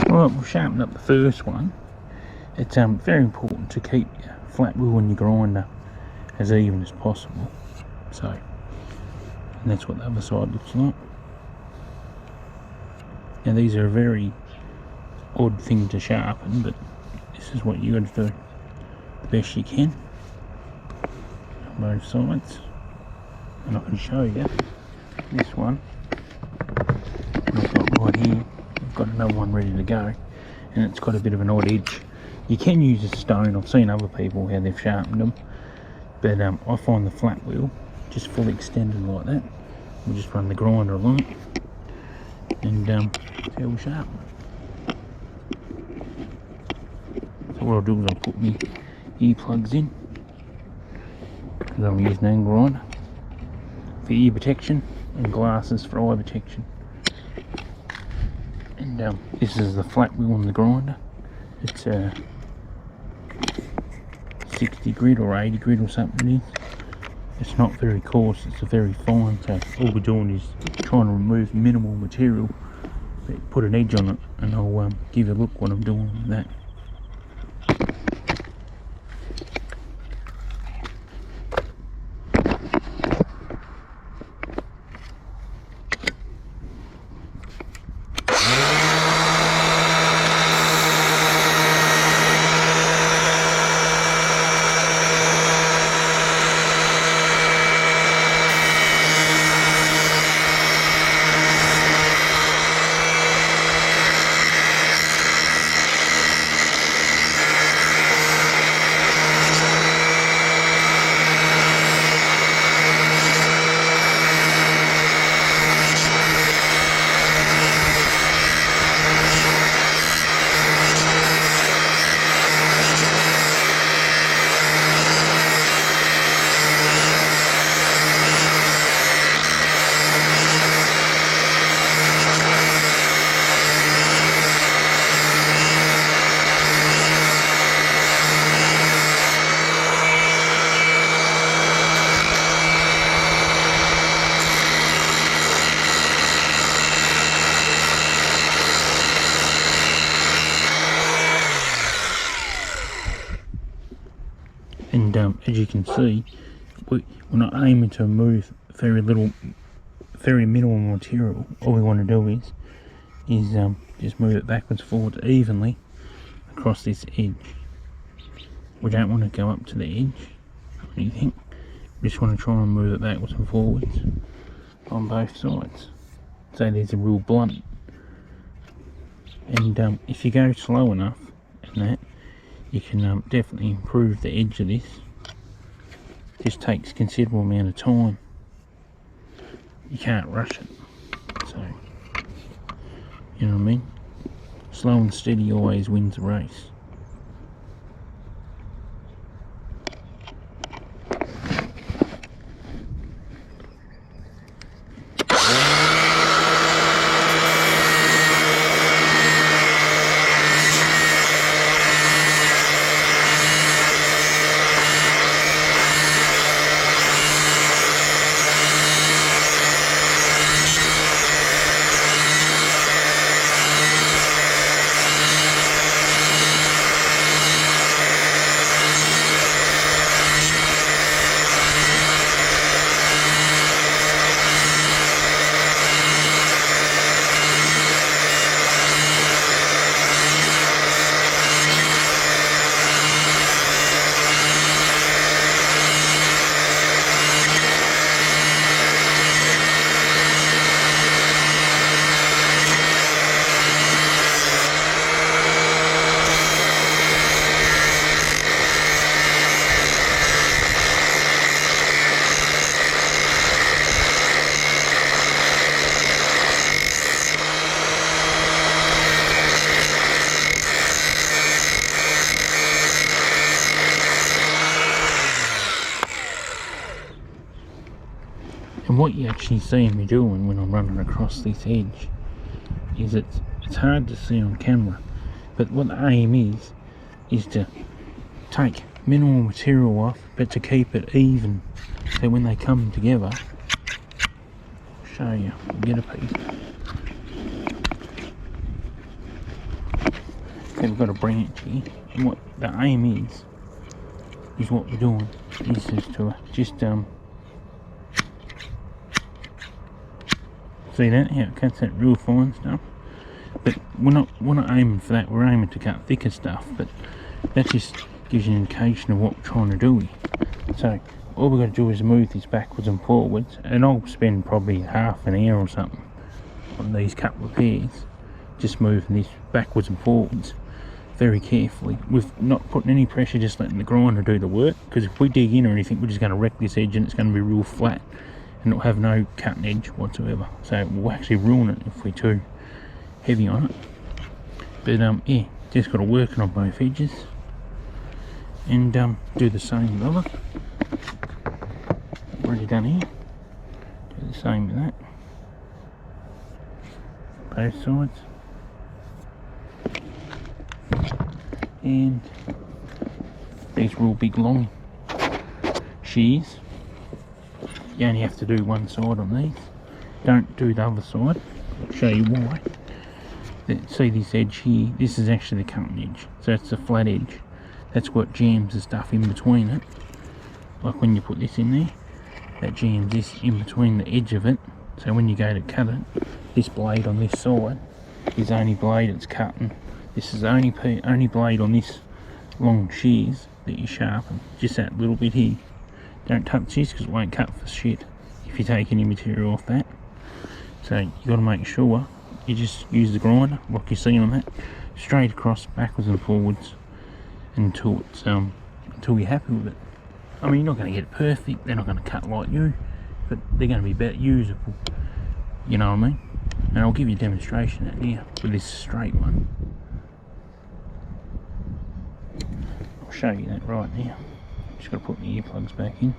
Alright, we'll sharpen up the first one. It's very important to keep your flat wheel and your grinder as even as possible. So, and that's what the other side looks like. Now these are a very odd thing to sharpen, but this is what you got to do the best you can on both sides. And I can show you this one. I've got right here. I've got another one ready to go, and it's got a bit of an odd edge. You can use a stone. I've seen other people how they've sharpened them, but I find the flat wheel just fully extended like that. We'll just run the grinder along it, and see how we sharpen. So what I'll do is I'll put my earplugs in, because I'm using an grinder for ear protection and glasses for eye protection. And this is the flat wheel on the grinder. It's a 60 grit or 80 grit or something it is. It's not very coarse, it's a very fine, so all we're doing is trying to remove minimal material, but put an edge on it, and I'll give you a look what I'm doing with that. And as you can see, we're not aiming to remove very minimal material. All we want to do is just move it backwards, forwards evenly across this edge. We don't want to go up to the edge or anything. We just want to try and move it backwards and forwards on both sides. So there's a real blunt. And if you go slow enough in that, you can definitely improve the edge of this. It just takes a considerable amount of time. You can't rush it. So, you know what I mean? Slow and steady always wins the race. And what you actually see me doing when I'm running across this edge is it's hard to see on camera, but what the aim is to take minimal material off, but to keep it even, so when they come together, I'll show you, I'll get a piece. So we've got a branch here, and what the aim is what we're doing is just to see that, how it cuts that real fine stuff. But we're not aiming for that, we're aiming to cut thicker stuff, but that just gives you an indication of what we're trying to do here. So all we've got to do is move this backwards and forwards, and I'll spend probably half an hour or something on these couple of pairs, just moving this backwards and forwards very carefully, with not putting any pressure, just letting the grinder do the work, because if we dig in or anything, we're just going to wreck this edge and it's going to be real flat and it'll have no cutting edge whatsoever. So we'll actually ruin it if we're too heavy on it. But yeah, just got to work it on both edges, and do the same with other. Already done here. Do the same with that. Both sides. And these real big long shears, you only have to do one side on these, don't do the other side. I'll show you why. See this edge here, this is actually the cutting edge, so it's the flat edge, that's what jams the stuff in between it. Like when you put this in there, that jams this in between the edge of it, so when you go to cut it, this blade on this side is the only blade it's cutting. This is the only blade on this long shears that you sharpen, just that little bit here. Don't touch this because it won't cut for shit if you take any material off that. So you got to make sure you just use the grinder like you see on that, straight across, backwards and forwards, until you're happy with it. I mean, you're not going to get it perfect, they're not going to cut like you, but they're going to be better usable, you know what I mean? And I'll give you a demonstration of that now with this straight one. I'll show you that right now. Just got to put my earplugs back in.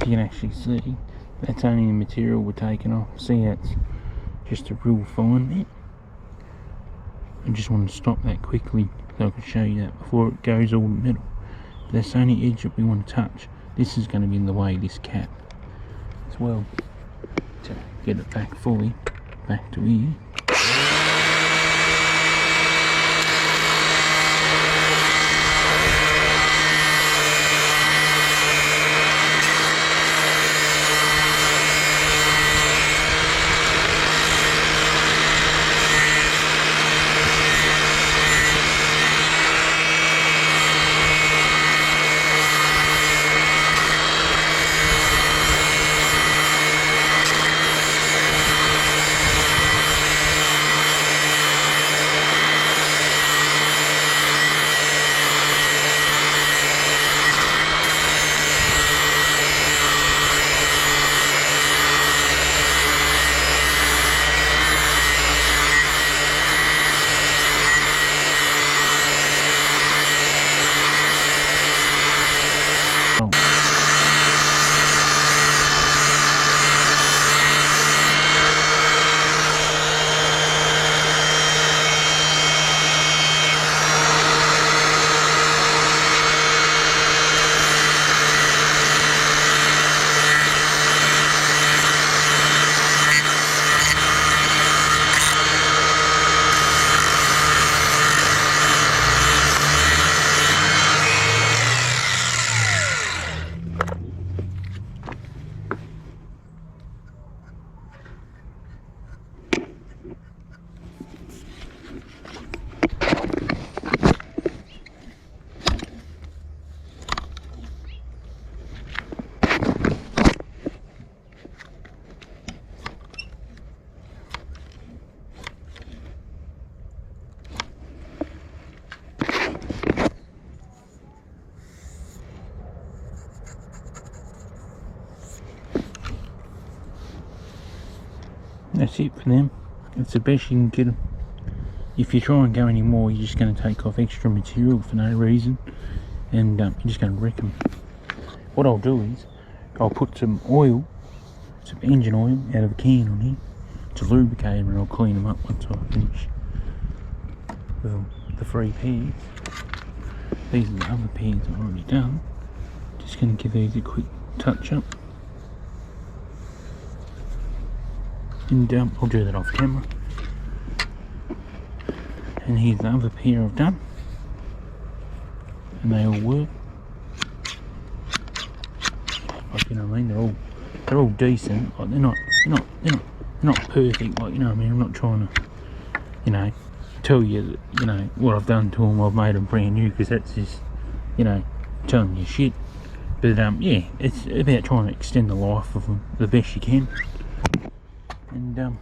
You can actually see that's only the material we're taking off. See, that's just a real fine bit. I just want to stop that quickly so I can show you that before it goes all the metal. But that's the only edge that we want to touch. This is going to be in the way, this cap as well. To get it back fully, back to here. That's it for them. It's the best you can get them. If you try and go any more, you're just going to take off extra material for no reason, and you're just going to wreck them. What I'll do is I'll put some oil, some engine oil out of a can on here to lubricate them, and I'll clean them up once I finish. with the 3 pairs. These are the other pairs I've already done. Just going to give these a quick touch up. And I'll do that off camera. And here's the other pair I've done. And they all work. Like, you know what I mean? They're all decent. Like, they're not perfect. Like, you know what I mean? I'm not trying to, you know, tell you that, you know, what I've done to them. I've made them brand new, because that's just, you know, telling you shit. But yeah, it's about trying to extend the life of them the best you can. And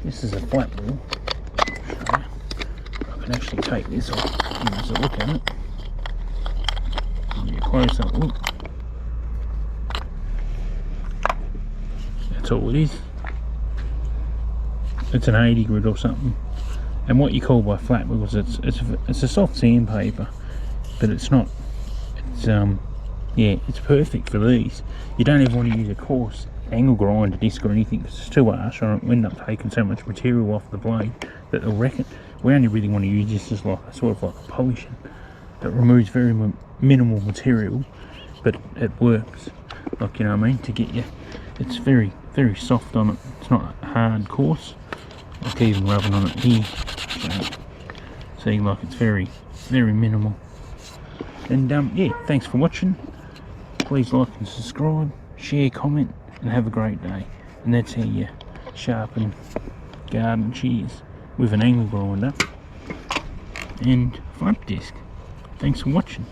this is a flat wheel. I can actually take this off. Give us a look at it. Give you a close up look. That's all it is. It's an 80 grit or something. And what you call by flat wheels, it's a soft sandpaper, but it's not. It's yeah, it's perfect for these. You don't ever want to use a coarse angle grinder disc or anything, because it's too harsh, or it'll end up taking so much material off the blade that it'll wreck it. We only really want to use this as like a sort of like a polishing. It removes very minimal material, but it works. Like, you know what I mean? To get you, it's very soft on it. It's not hard coarse. Like even rubbing on it here, see, like it's very minimal. And yeah, thanks for watching. Please like and subscribe, share, comment, and have a great day. And that's how you sharpen garden shears, with an angle grinder and front disc. Thanks for watching.